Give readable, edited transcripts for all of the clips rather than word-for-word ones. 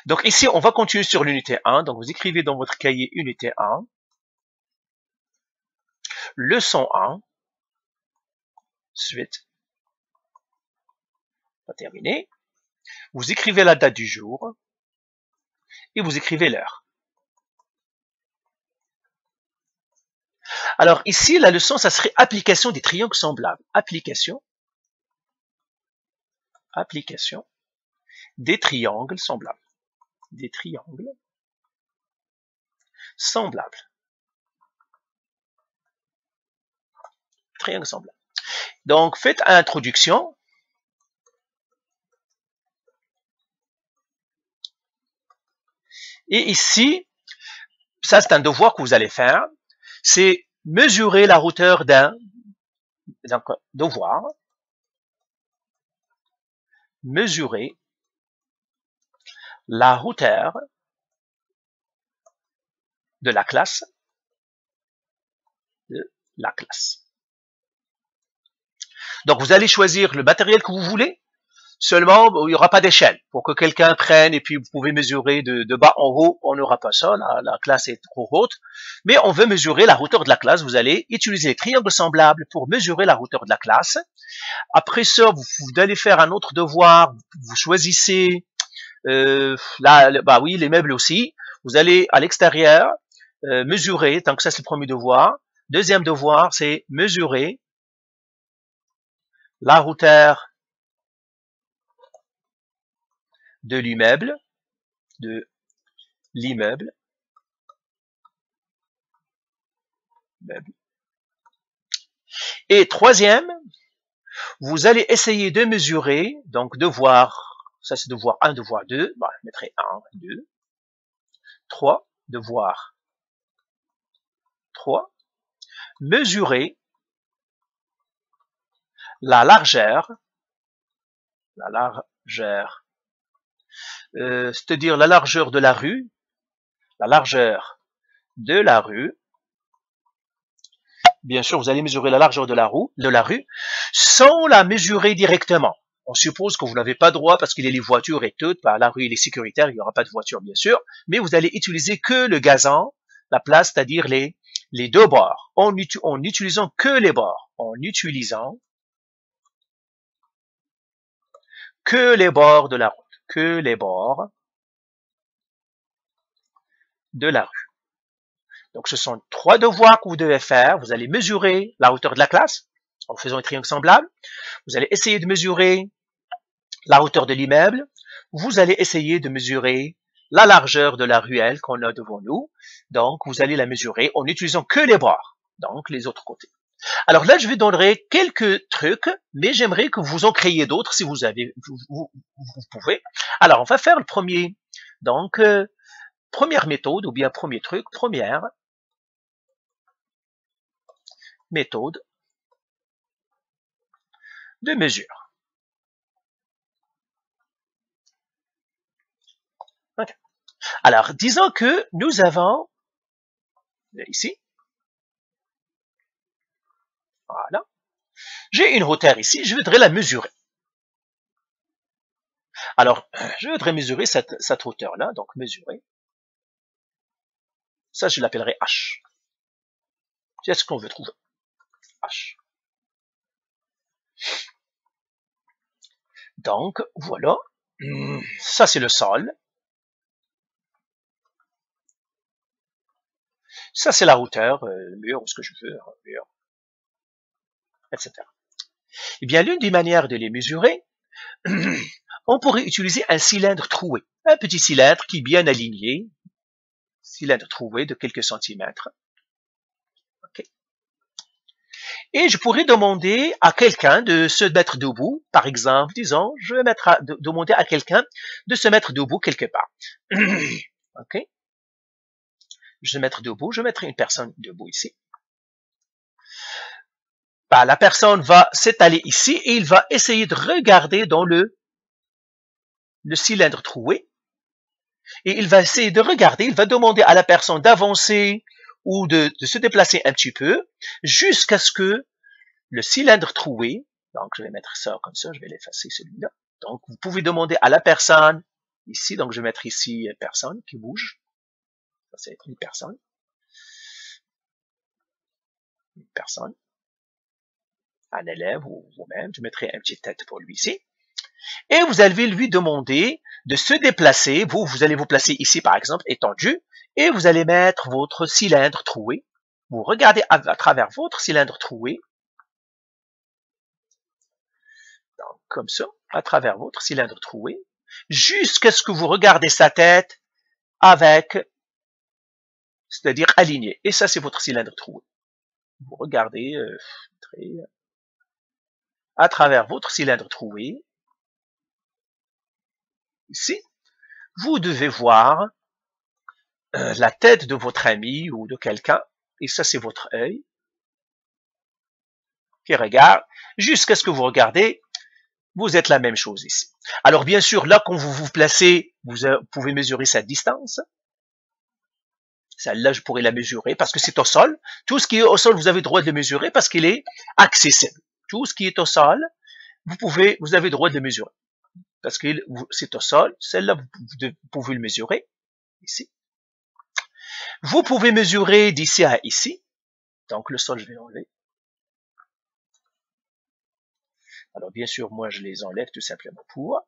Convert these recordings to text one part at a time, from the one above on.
Donc ici, on va continuer sur l'unité 1. Donc vous écrivez dans votre cahier unité 1, leçon 1, suite, on va terminer. Vous écrivez la date du jour et vous écrivez l'heure. Alors ici, la leçon, ça serait application des triangles semblables. Application des triangles semblables. Des triangles semblables. Triangles semblables. Donc, faites introduction. Et ici, ça c'est un devoir que vous allez faire. C'est mesurer la hauteur d'un devoir. Mesurer la hauteur de la classe. Donc, vous allez choisir le matériel que vous voulez. Seulement, il n'y aura pas d'échelle. Pour que quelqu'un prenne et puis vous pouvez mesurer de bas en haut, on n'aura pas ça. La classe est trop haute. Mais on veut mesurer la hauteur de la classe. Vous allez utiliser les triangles semblables pour mesurer la hauteur de la classe. Après ça, vous allez faire un autre devoir. Vous choisissez les meubles aussi. Vous allez à l'extérieur mesurer. Donc ça, c'est le premier devoir. Deuxième devoir, c'est mesurer la hauteur de l'immeuble, Et troisième, vous allez essayer de mesurer, donc devoir, ça c'est devoir 1, devoir 2, je mettrai 1, 2, 3, devoir 3, mesurer la largeur, c'est-à-dire la largeur de la rue, bien sûr, vous allez mesurer la largeur de la rue, sans la mesurer directement. On suppose que vous n'avez pas droit parce qu'il y a les voitures et tout, la rue elle est sécuritaire, il n'y aura pas de voiture bien sûr, mais vous allez utiliser que le gazon, la place, c'est-à-dire les deux bords, en utilisant que les bords, que les bords de la route, Donc, ce sont 3 devoirs que vous devez faire. Vous allez mesurer la hauteur de la classe en faisant un triangle semblable. Vous allez essayer de mesurer la hauteur de l'immeuble. Vous allez essayer de mesurer la largeur de la ruelle qu'on a devant nous. Donc, vous allez la mesurer en utilisant que les bords, donc les autres côtés. Alors là, je vais donner quelques trucs, mais j'aimerais que vous en créiez d'autres si vous pouvez. Alors, on va faire le premier. Donc, première méthode, ou bien premier truc, première méthode de mesure. Okay. Alors, disons que nous avons, ici, voilà, j'ai une hauteur ici, je voudrais la mesurer. Alors, je voudrais mesurer cette hauteur-là, donc mesurer. Ça, je l'appellerai H. C'est ce qu'on veut trouver. H. Donc, voilà. Ça, c'est le sol. Ça, c'est la hauteur, le mur, ce que je veux, mur, etc. Eh bien, l'une des manières de les mesurer, on pourrait utiliser un cylindre troué. Un petit cylindre qui est bien aligné. Cylindre troué de quelques centimètres. Okay. Et je pourrais demander à quelqu'un de se mettre debout. Par exemple, disons, je vais demander à quelqu'un de se mettre debout quelque part. Ok. Je vais mettre debout. Je mettrai une personne debout ici. La personne va s'étaler ici et il va essayer de regarder dans le cylindre troué. Et il va essayer de regarder, il va demander à la personne d'avancer ou de se déplacer un petit peu jusqu'à ce que le cylindre troué, donc je vais mettre ça comme ça, je vais l'effacer celui-là. Donc vous pouvez demander à la personne ici, donc je vais mettre ici personne qui bouge. Ça, c'est une personne. Une personne. Un élève ou vous-même. Je mettrai un petit tête pour lui ici. Et vous allez lui demander de se déplacer. Vous allez vous placer ici, par exemple, étendu. Et vous allez mettre votre cylindre troué. Vous regardez à travers votre cylindre troué. Donc, comme ça, à travers votre cylindre troué. Jusqu'à ce que vous regardez sa tête avec, c'est-à-dire aligné. Et ça, c'est votre cylindre troué. Vous regardez à travers votre cylindre troué. Ici, vous devez voir la tête de votre ami ou de quelqu'un. Et ça, c'est votre œil qui regarde. Jusqu'à ce que vous regardez, vous êtes la même chose ici. Alors, bien sûr, là, quand vous vous placez, vous pouvez mesurer sa distance. Celle-là, je pourrais la mesurer parce que c'est au sol. Tout ce qui est au sol, vous avez le droit de le mesurer parce qu'il est accessible. Tout ce qui est au sol, vous avez le droit de le mesurer. Parce que c'est au sol. Celle-là, vous pouvez le mesurer. Ici. Vous pouvez mesurer d'ici à ici. Donc, le sol, je vais l'enlever. Alors, bien sûr, moi, je les enlève tout simplement pour.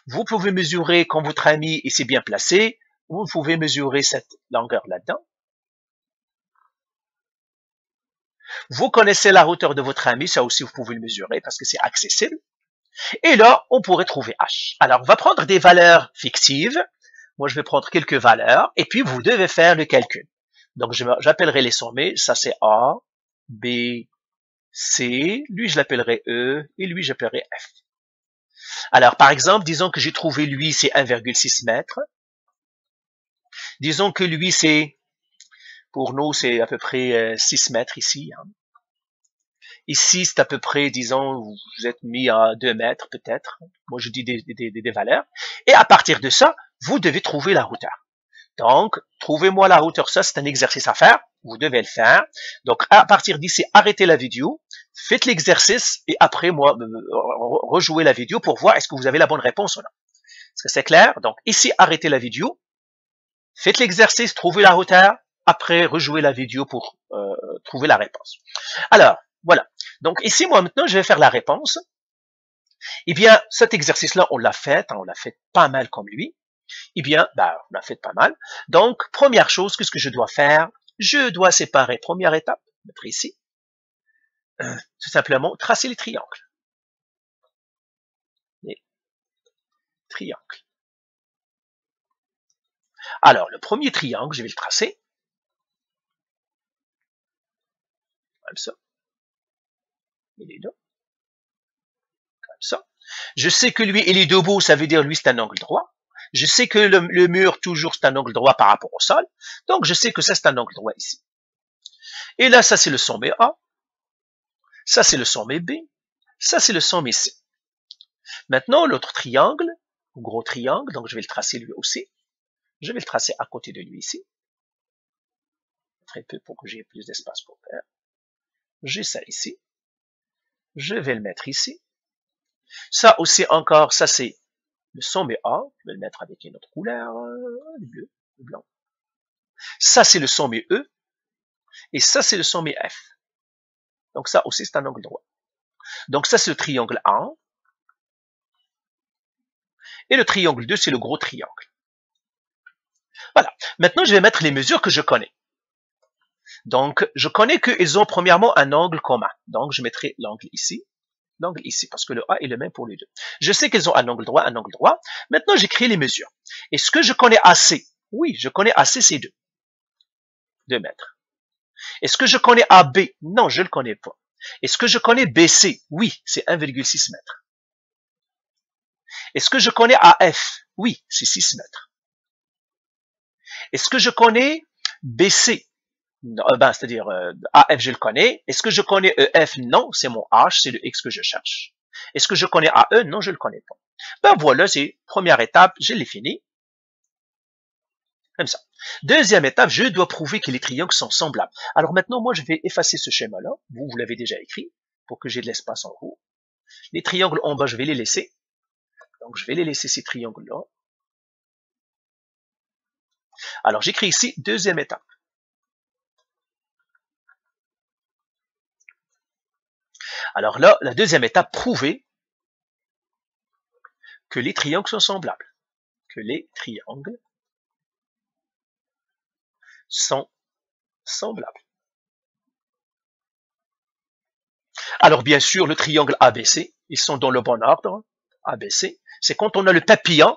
Vous pouvez mesurer quand votre ami est bien placé. Vous pouvez mesurer cette longueur là-dedans. Vous connaissez la hauteur de votre ami, ça aussi vous pouvez le mesurer parce que c'est accessible. Et là, on pourrait trouver H. Alors, on va prendre des valeurs fictives. Moi, je vais prendre quelques valeurs et puis vous devez faire le calcul. Donc, j'appellerai les sommés. Ça, c'est A, B, C. Lui, je l'appellerai E et lui, j'appellerai F. Alors, par exemple, disons que j'ai trouvé lui, c'est 1,6 mètres. Disons que lui, pour nous, c'est à peu près 6 mètres ici. Hein. Ici, c'est à peu près, disons, vous êtes mis à 2 mètres peut-être. Moi, je dis des valeurs. Et à partir de ça, vous devez trouver la hauteur. Donc, trouvez-moi la hauteur. Ça, c'est un exercice à faire. Vous devez le faire. Donc, à partir d'ici, arrêtez la vidéo. Faites l'exercice et après, moi, rejouez la vidéo pour voir est-ce que vous avez la bonne réponse ou non. Est-ce que c'est clair? Donc, ici, arrêtez la vidéo. Faites l'exercice, trouvez la hauteur. Après, rejouez la vidéo pour trouver la réponse. Alors, voilà. Donc, ici, moi, maintenant, je vais faire la réponse. Eh bien, cet exercice-là, on l'a fait pas mal comme lui. Eh bien, on l'a fait pas mal. Donc, première chose, qu'est-ce que je dois faire? Je dois séparer, première étape, mettre ici, tout simplement, tracer les triangles. Les triangles. Alors, le premier triangle, je vais le tracer. Comme ça. Il est là. Comme ça. Je sais que lui, il est debout, ça veut dire lui, c'est un angle droit. Je sais que le mur, toujours, c'est un angle droit par rapport au sol. Donc, je sais que ça, c'est un angle droit ici. Et là, ça, c'est le sommet A. Ça, c'est le sommet B. Ça, c'est le sommet C. Maintenant, l'autre triangle, gros triangle, donc je vais le tracer lui aussi. Je vais le tracer à côté de lui ici. Très peu pour que j'ai plus d'espace pour faire. J'ai ça ici. Je vais le mettre ici. Ça aussi encore, ça c'est le sommet A. Je vais le mettre avec une autre couleur, le bleu, le blanc. Ça c'est le sommet E. Et ça c'est le sommet F. Donc ça aussi c'est un angle droit. Donc ça c'est le triangle A. Et le triangle 2 c'est le gros triangle. Voilà. Maintenant je vais mettre les mesures que je connais. Donc je connais qu'ils ont premièrement un angle commun. Donc je mettrai l'angle ici. L'angle ici, parce que le A est le même pour les deux. Je sais qu'ils ont un angle droit, un angle droit. Maintenant, j'écris les mesures. Est-ce que je connais AC? Oui, je connais AC, c'est 2. 2 mètres. Est-ce que je connais AB? Non, je ne le connais pas. Est-ce que je connais BC? Oui, c'est 1,6 mètres. Est-ce que je connais AF? Oui, c'est 6 mètres. Est-ce que je connais BC? C'est-à-dire AF, je le connais. Est-ce que je connais EF? Non, c'est mon H, c'est le X que je cherche. Est-ce que je connais AE? Non, je le connais pas. Ben voilà, c'est première étape, je l'ai fini. Comme ça. Deuxième étape, je dois prouver que les triangles sont semblables. Alors maintenant, moi, je vais effacer ce schéma-là. Vous l'avez déjà écrit pour que j'ai de l'espace en haut. Les triangles en bas, je vais les laisser. Donc, je vais les laisser ces triangles-là. Alors, j'écris ici deuxième étape. Alors là, la deuxième étape, prouver que les triangles sont semblables. Que les triangles sont semblables. Alors, bien sûr, le triangle ABC, ils sont dans le bon ordre. ABC, c'est quand on a le papillon.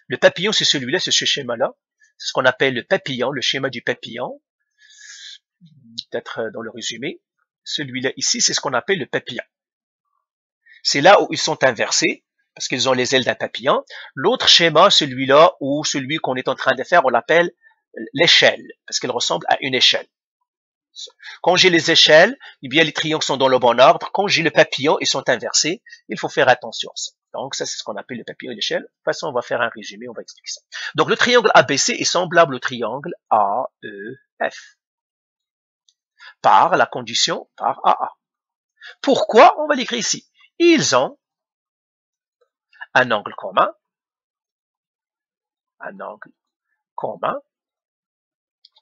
Le papillon, c'est celui-là, c'est ce schéma-là. C'est ce qu'on appelle le papillon, le schéma du papillon. Peut-être dans le résumé. Celui-là ici, c'est ce qu'on appelle le papillon. C'est là où ils sont inversés, parce qu'ils ont les ailes d'un papillon. L'autre schéma, celui-là, ou celui qu'on est en train de faire, on l'appelle l'échelle, parce qu'il ressemble à une échelle. Quand j'ai les échelles, eh bien les triangles sont dans le bon ordre. Quand j'ai le papillon, ils sont inversés. Il faut faire attention à ça. Donc ça, c'est ce qu'on appelle le papillon et l'échelle. De toute façon, on va faire un résumé, on va expliquer ça. Donc le triangle ABC est semblable au triangle AEF par la condition par AA. Pourquoi? On va l'écrire ici. Ils ont un angle commun,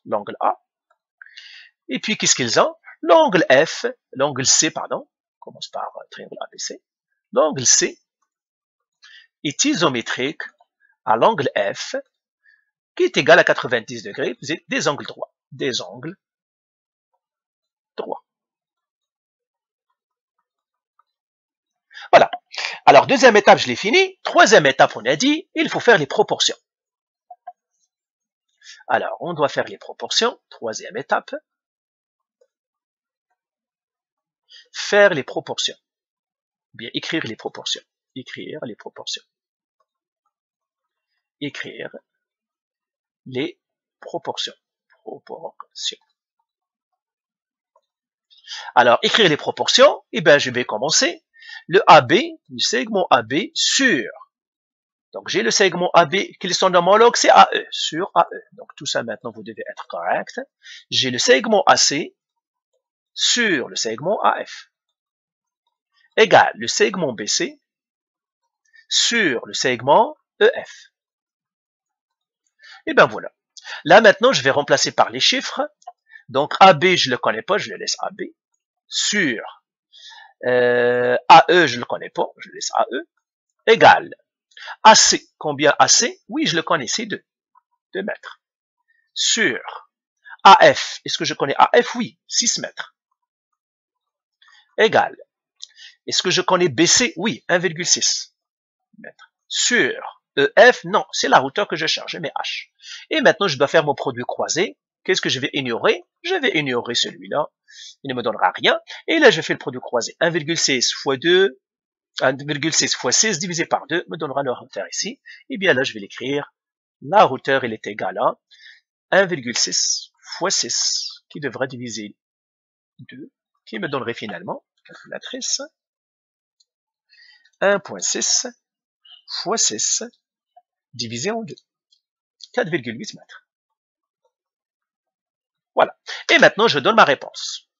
l'angle A. Et puis, qu'est-ce qu'ils ont? L'angle C, pardon, commence par triangle ABC. L'angle C est isométrique à l'angle F, qui est égal à 90 degrés, vous êtes des angles droits. Des angles droits. Voilà. Alors, deuxième étape, je l'ai fini. Troisième étape, on a dit, il faut faire les proportions. Alors, on doit faire les proportions. Troisième étape. Faire les proportions. Bien, écrire les proportions. Écrire les proportions. Écrire les proportions. Proportions. Alors, écrire les proportions, eh bien, je vais commencer. Le AB, le segment AB sur. Donc, j'ai le segment AB, qui est son homologue, c'est AE, sur AE. Donc, tout ça, maintenant, vous devez être correct. J'ai le segment AC sur le segment AF. Égal le segment BC sur le segment EF. Et bien, voilà. Là, maintenant, je vais remplacer par les chiffres. Donc, AB, je ne le connais pas, je le laisse AB. Sur AE, je ne le connais pas, je le laisse AE. Égal. AC, combien AC? Oui, je le connais, c'est 2. 2 mètres. Sur AF, est-ce que je connais AF? Oui, 6 mètres. Égal. Est-ce que je connais BC? Oui, 1,6 mètres. Sur EF, non, c'est la hauteur que je cherche, je mets H. Et maintenant, je dois faire mon produit croisé. Qu'est-ce que je vais ignorer? Je vais ignorer celui-là. Il ne me donnera rien. Et là, je fais le produit croisé. 1,6 fois 2, 1,6 fois 6 divisé par 2 me donnera la hauteur ici. Et bien là, je vais l'écrire. La hauteur, elle est égale à 1,6 fois 6, qui devra diviser 2, qui me donnerait finalement, calculatrice, 1,6 fois 6 divisé en 2, 4,8 mètres. Voilà. Et maintenant, je donne ma réponse.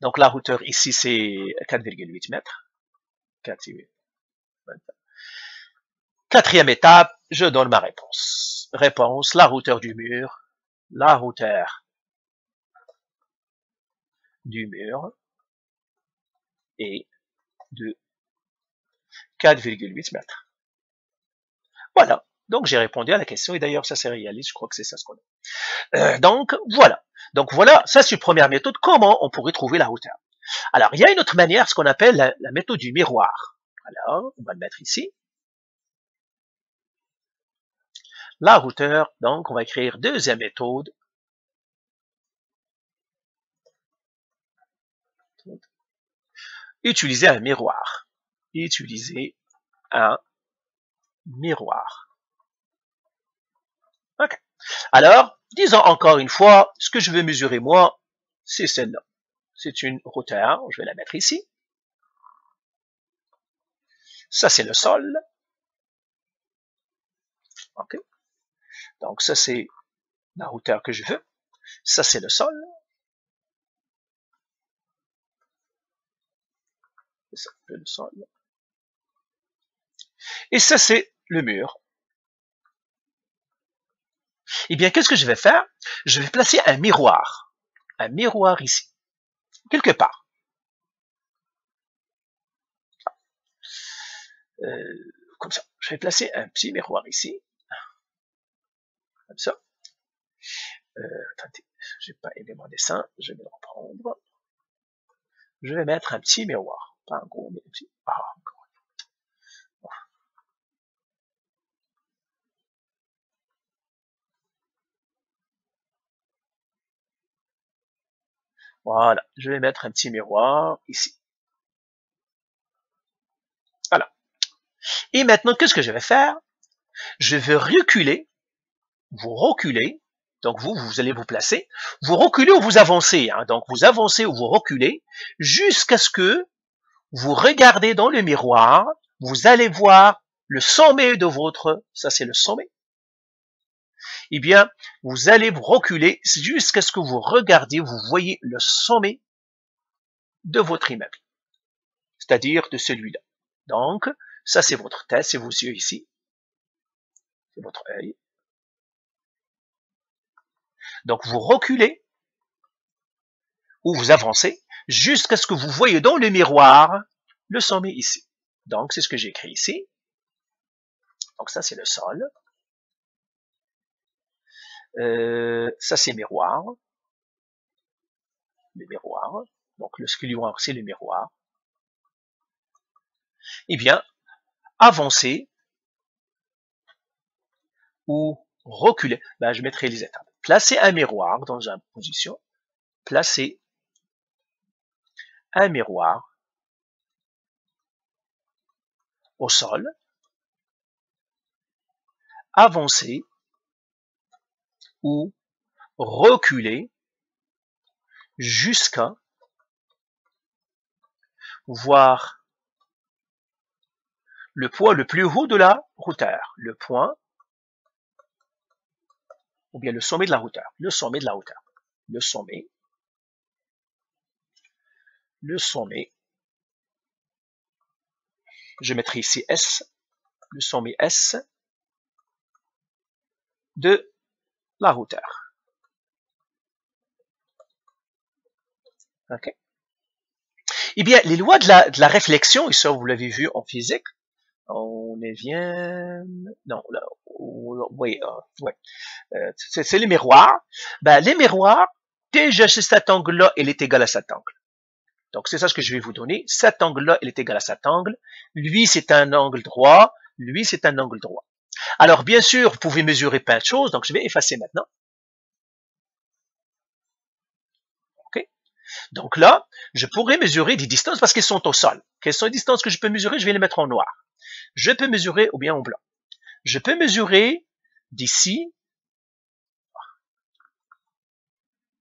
Donc, la hauteur ici, c'est 4,8 mètres. 4,8 mètres. Quatrième étape, je donne ma réponse. Réponse, la hauteur du mur. La hauteur du mur est de 4,8 mètres. Voilà. Donc, j'ai répondu à la question, et d'ailleurs, ça c'est réaliste, je crois que c'est ça ce qu'on a. Donc, voilà. Donc, voilà, ça c'est une première méthode. Comment on pourrait trouver la hauteur? Alors, il y a une autre manière, ce qu'on appelle la méthode du miroir. Alors, on va le mettre ici. La hauteur, donc, on va écrire deuxième méthode. Utiliser un miroir. Utiliser un miroir. Ok. Alors, disons encore une fois, ce que je veux mesurer moi, c'est celle-là. C'est une hauteur, je vais la mettre ici. Ça, c'est le sol. Ok. Donc, ça, c'est la hauteur que je veux. Ça, c'est le sol. Ça, le sol. Et ça, c'est le mur. Eh bien, qu'est-ce que je vais faire? Je vais placer un miroir ici, quelque part. Comme ça. Je vais placer un petit miroir ici, comme ça. Attendez, j'ai pas aimé mon dessin, je vais le reprendre. Je vais mettre un petit miroir, pas un gros, mais un petit. Ah, encore. Voilà, je vais mettre un petit miroir ici. Voilà. Et maintenant, qu'est-ce que je vais faire? Je vais reculer, vous reculez, donc vous allez vous placer, vous reculez ou vous avancez, hein, donc vous avancez ou vous reculez, jusqu'à ce que vous regardez dans le miroir, vous allez voir le sommet de votre, ça c'est le sommet, eh bien, vous allez vous reculer jusqu'à ce que vous regardiez, vous voyez le sommet de votre immeuble, c'est-à-dire de celui-là. Donc, ça c'est votre tête, c'est vos yeux ici, c'est votre œil. Donc, vous reculez ou vous avancez jusqu'à ce que vous voyez dans le miroir le sommet ici. Donc, c'est ce que j'ai écrit ici. Donc, ça c'est le sol. Ça c'est miroir. Le miroir. Donc, le sculioir, c'est le miroir. Eh bien, avancer ou reculer. Ben, je mettrai les étapes. Placer un miroir dans une position. Placer un miroir au sol. Avancer ou reculer jusqu'à voir le point le plus haut de la hauteur. Le point ou bien le sommet de la hauteur. Le sommet de la hauteur. Le sommet. Le sommet. Je mettrai ici S. Le sommet S de la hauteur. Ok. Eh bien, les lois de la réflexion, et ça vous l'avez vu en physique, on est bien, non, là, oui, ouais, c'est les miroirs. Ben, les miroirs, déjà cet angle-là, il est égal à cet angle. Donc, c'est ça ce que je vais vous donner. Cet angle-là, il est égal à cet angle. Lui, c'est un angle droit. Lui, c'est un angle droit. Alors, bien sûr, vous pouvez mesurer plein de choses. Donc, je vais effacer maintenant. OK? Donc là, je pourrais mesurer des distances parce qu'elles sont au sol. Quelles sont les distances que je peux mesurer? Je vais les mettre en noir. Je peux mesurer ou bien en blanc. Je peux mesurer d'ici.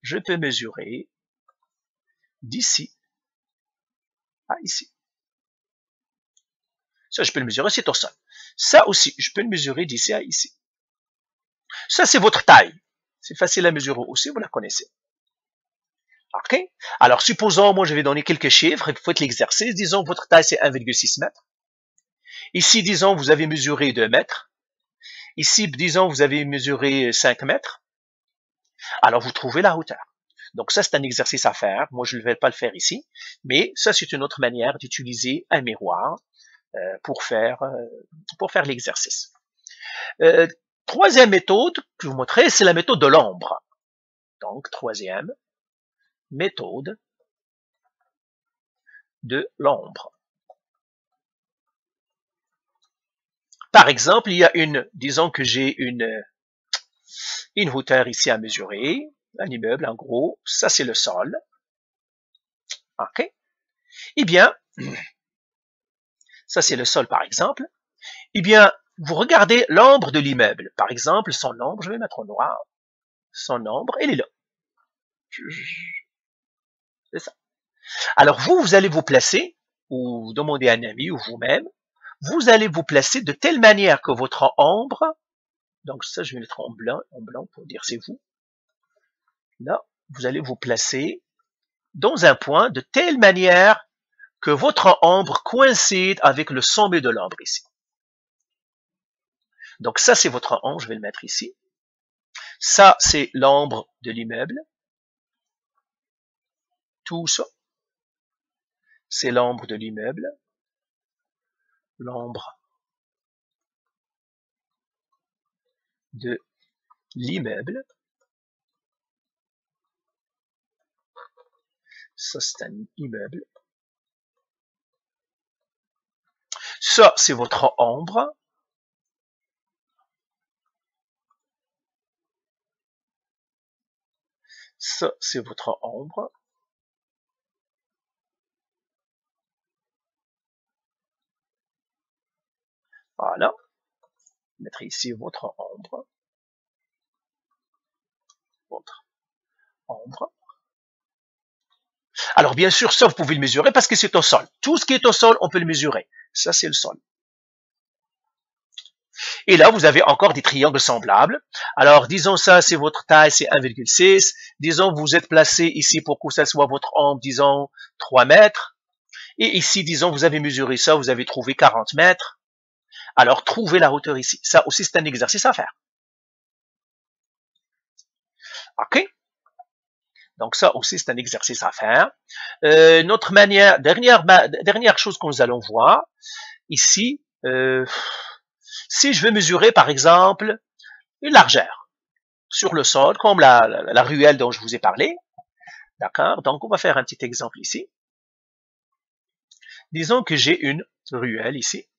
Je peux mesurer d'ici à ici. Ça, je peux le mesurer, c'est au sol. Ça aussi, je peux le mesurer d'ici à ici. Ça, c'est votre taille. C'est facile à mesurer aussi, vous la connaissez. OK? Alors, supposons, moi, je vais donner quelques chiffres, vous faites l'exercice. Disons, votre taille, c'est 1,6 mètres. Ici, disons, vous avez mesuré 2 mètres. Ici, disons, vous avez mesuré 5 mètres. Alors, vous trouvez la hauteur. Donc, ça, c'est un exercice à faire. Moi, je ne vais pas le faire ici. Mais ça, c'est une autre manière d'utiliser un miroir pour faire l'exercice. Troisième méthode que je vous montrerai, c'est la méthode de l'ombre. Donc, troisième méthode de l'ombre. Par exemple, il y a disons que j'ai une hauteur ici à mesurer, un immeuble en gros, ça c'est le sol. OK? Eh bien, ça c'est le sol par exemple. Eh bien, vous regardez l'ombre de l'immeuble. Par exemple, son ombre, je vais mettre en noir. Son ombre, elle est là. C'est ça. Alors vous allez vous placer, ou demander à un ami, ou vous-même, vous allez vous placer de telle manière que votre ombre, donc ça je vais mettre en blanc pour dire c'est vous, là, vous allez vous placer dans un point de telle manière que votre ombre coïncide avec le sommet de l'ombre ici. Donc ça c'est votre ombre, je vais le mettre ici. Ça, c'est l'ombre de l'immeuble. Tout ça, c'est l'ombre de l'immeuble. L'ombre de l'immeuble. Ça, c'est un immeuble. Ça, c'est votre ombre. Ça, c'est votre ombre. Voilà. Mettre ici votre ombre. Votre ombre. Alors, bien sûr, ça, vous pouvez le mesurer parce que c'est au sol. Tout ce qui est au sol, on peut le mesurer. Ça, c'est le sol. Et là, vous avez encore des triangles semblables. Alors, disons ça, c'est votre taille, c'est 1,6. Disons, vous êtes placé ici pour que ça soit votre ombre, disons, 3 mètres. Et ici, disons, vous avez mesuré ça, vous avez trouvé 40 mètres. Alors, trouvez la hauteur ici. Ça aussi, c'est un exercice à faire. OK? Donc, ça aussi, c'est un exercice à faire. Notre manière, dernière chose que nous allons voir, ici, si je veux mesurer, par exemple, une largeur sur le sol, comme la ruelle dont je vous ai parlé, d'accord? Donc, on va faire un petit exemple ici. Disons que j'ai une ruelle ici,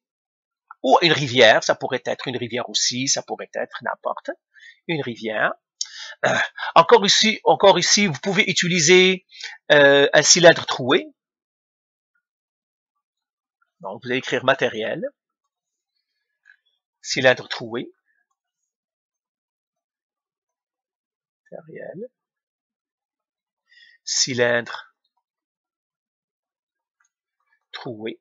ou une rivière, ça pourrait être une rivière aussi, ça pourrait être n'importe, une rivière. Encore ici, vous pouvez utiliser un cylindre troué. Donc, vous allez écrire matériel, cylindre troué, matériel, cylindre troué.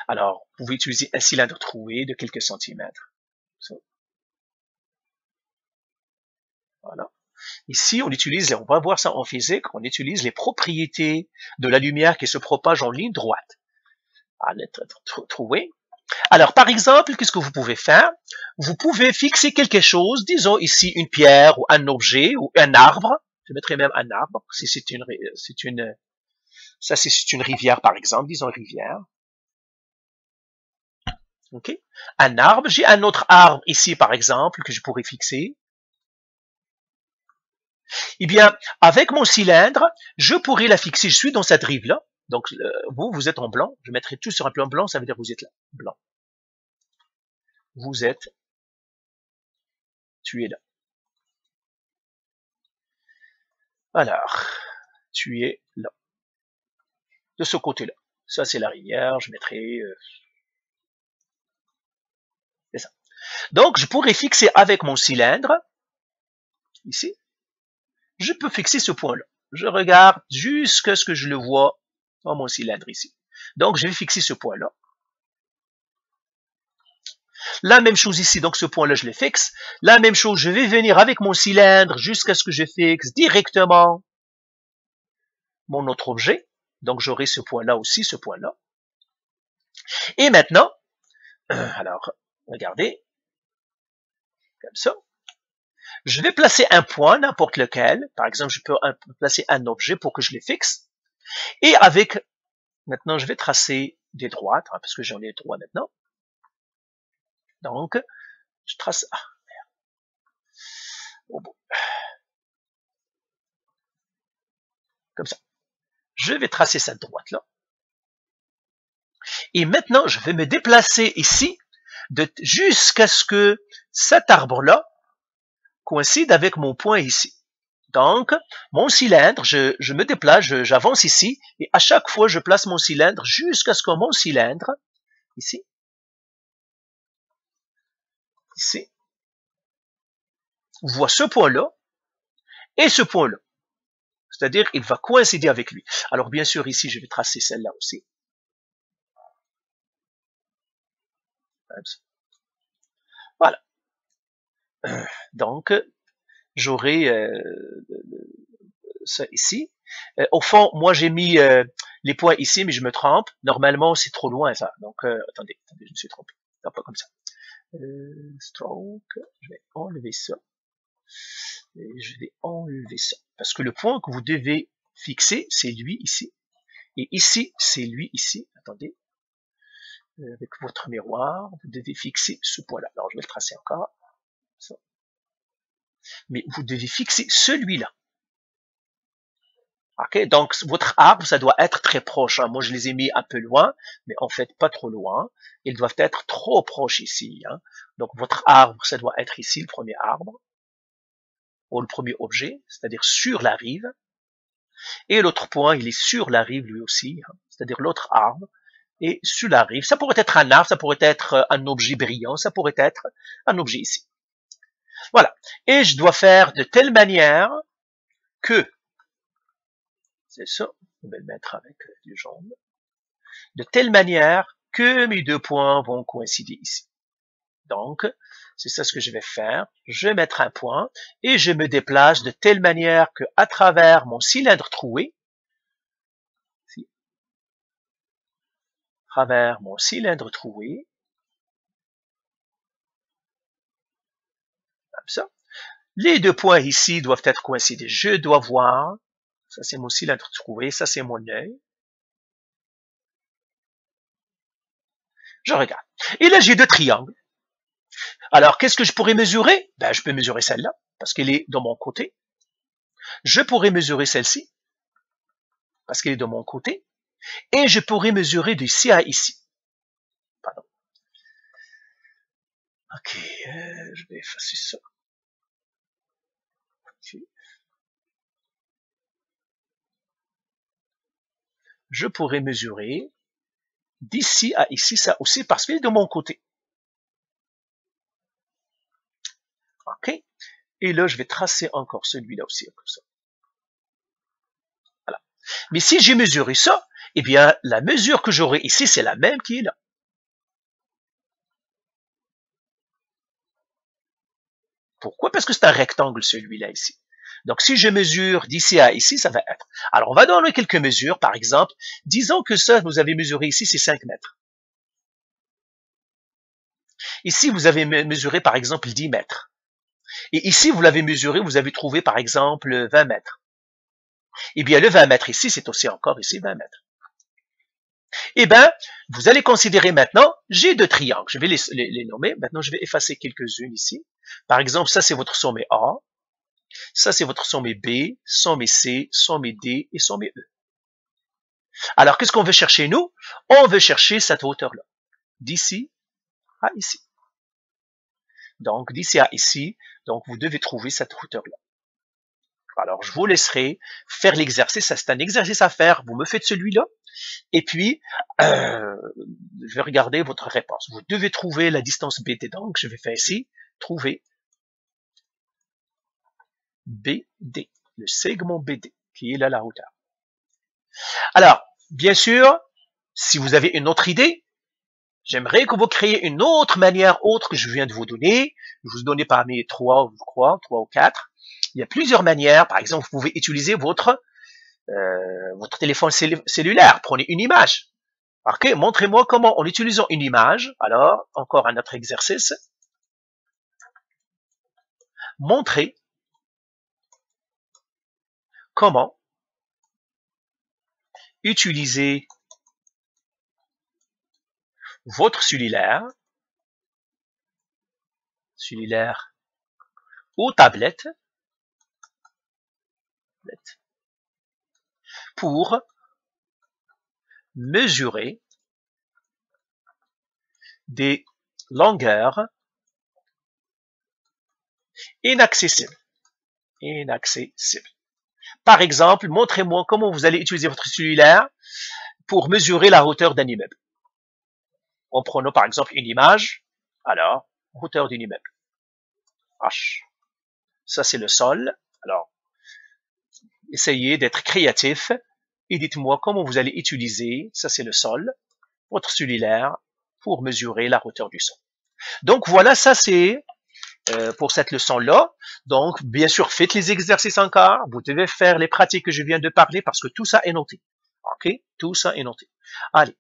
Alors, vous pouvez utiliser un cylindre troué de quelques centimètres. Ça. Voilà. Ici, on va voir ça en physique, on utilise les propriétés de la lumière qui se propage en ligne droite. Troué. Alors, par exemple, qu'est-ce que vous pouvez faire? Vous pouvez fixer quelque chose, disons ici une pierre ou un objet ou un arbre. Je mettrai même un arbre, si c'est une rivière, par exemple, disons rivière. OK? Un arbre. J'ai un autre arbre ici, par exemple, que je pourrais fixer. Eh bien, avec mon cylindre, je pourrais la fixer. Je suis dans cette rive-là. Donc, vous êtes en blanc. Je mettrai tout sur un plan blanc, ça veut dire que vous êtes là. Blanc. Tu es là. Alors, tu es là. De ce côté-là. Ça, c'est la rivière. Je mettrai... c'est ça. Donc, je pourrais fixer avec mon cylindre, ici, je peux fixer ce point-là. Je regarde jusqu'à ce que je le vois dans mon cylindre ici. Donc, je vais fixer ce point-là. La même chose ici, donc ce point-là, je le fixe. La même chose, je vais venir avec mon cylindre jusqu'à ce que je fixe directement mon autre objet. Donc, j'aurai ce point-là aussi, ce point-là. Et maintenant, alors, regardez, comme ça. Je vais placer un point, n'importe lequel. Par exemple, je peux placer un objet pour que je le fixe. Et avec, maintenant, je vais tracer des droites, hein, parce que j'en ai trois maintenant. Donc, je trace... Ah, merde. Oh bon. Comme ça. Je vais tracer cette droite-là. Et maintenant, je vais me déplacer ici jusqu'à ce que cet arbre-là coïncide avec mon point ici. Donc, mon cylindre, je me déplace, j'avance ici, et à chaque fois, je place mon cylindre jusqu'à ce que mon cylindre, ici, voit ce point-là et ce point-là. C'est-à-dire, il va coïncider avec lui. Alors, bien sûr, ici, je vais tracer celle-là aussi. Voilà. Donc, j'aurai ça ici. Au fond, moi, j'ai mis les points ici, mais je me trompe. Normalement, c'est trop loin, ça. Donc, attendez, je me suis trompé. Non, pas comme ça. Stroke, je vais enlever ça. Et je vais enlever ça. Parce que le point que vous devez fixer, c'est lui ici. Et ici, c'est lui ici. Attendez. Avec votre miroir, vous devez fixer ce point-là. Alors, je vais le tracer encore. Ça. Mais vous devez fixer celui-là. Ok, donc votre arbre, ça doit être très proche. Hein. Moi, je les ai mis un peu loin, mais en fait pas trop loin. Ils doivent être trop proches ici. Hein. Donc votre arbre, ça doit être ici, le premier arbre, ou le premier objet, c'est-à-dire sur la rive. Et l'autre point, il est sur la rive lui aussi, hein, c'est-à-dire l'autre arbre est sur la rive. Ça pourrait être un arbre, ça pourrait être un objet brillant, ça pourrait être un objet ici. Voilà. Et je dois faire de telle manière que, c'est ça, on va le mettre avec du jaune, de telle manière que mes deux points vont coïncider ici. Donc, c'est ça ce que je vais faire. Je vais mettre un point et je me déplace de telle manière que à travers mon cylindre troué, ici, à travers mon cylindre troué, comme ça, les deux points ici doivent être coïncidés. Je dois voir, ça c'est mon cylindre troué, ça c'est mon œil. Je regarde. Et là j'ai deux triangles. Alors, qu'est-ce que je pourrais mesurer? Ben, je peux mesurer celle-là, parce qu'elle est de mon côté. Je pourrais mesurer celle-ci, parce qu'elle est de mon côté. Et je pourrais mesurer d'ici à ici. Pardon. Ok, je vais effacer ça. Okay. Je pourrais mesurer d'ici à ici, ça aussi, parce qu'elle est de mon côté. Ok. Et là, je vais tracer encore celui-là aussi, comme ça. Voilà. Mais si j'ai mesuré ça, eh bien, la mesure que j'aurai ici, c'est la même qui est là. Pourquoi? Parce que c'est un rectangle, celui-là, ici. Donc, si je mesure d'ici à ici, ça va être. Alors, on va donner quelques mesures. Par exemple, disons que ça, vous avez mesuré ici, c'est 5 mètres. Ici, vous avez mesuré, par exemple, 10 mètres. Et ici, vous l'avez mesuré, vous avez trouvé, par exemple, 20 mètres. Eh bien, le 20 mètres ici, c'est aussi encore ici 20 mètres. Eh bien, vous allez considérer maintenant, j'ai deux triangles. Je vais les nommer. Maintenant, je vais effacer quelques-unes ici. Par exemple, ça, c'est votre sommet A. Ça, c'est votre sommet B, sommet C, sommet D et sommet E. Alors, qu'est-ce qu'on veut chercher, nous? On veut chercher cette hauteur-là. D'ici à ici. Donc, d'ici à ici, donc vous devez trouver cette hauteur-là. Alors, je vous laisserai faire l'exercice. C'est un exercice à faire. Vous me faites celui-là. Et puis, je vais regarder votre réponse. Vous devez trouver la distance BD. Donc, je vais faire ici, trouver BD, le segment BD, qui est là la hauteur. Alors, bien sûr, si vous avez une autre idée, j'aimerais que vous créiez une autre manière autre que je viens de vous donner. Je vous ai donné parmi 3, je crois, 3 ou 4. Il y a plusieurs manières. Par exemple, vous pouvez utiliser votre téléphone cellulaire. Prenez une image. Ok, montrez-moi comment, en utilisant une image, alors, encore un autre exercice, montrez comment utiliser votre cellulaire ou tablette pour mesurer des longueurs inaccessibles. Par exemple, montrez-moi comment vous allez utiliser votre cellulaire pour mesurer la hauteur d'un immeuble. En prenant par exemple une image, alors, hauteur d'un immeuble. H. Ça, c'est le sol. Alors, essayez d'être créatif et dites-moi comment vous allez utiliser, ça c'est le sol, votre cellulaire pour mesurer la hauteur du sol. Donc voilà, ça c'est pour cette leçon-là. Donc, bien sûr, faites les exercices encore. Vous devez faire les pratiques que je viens de parler parce que tout ça est noté. OK? Tout ça est noté. Allez.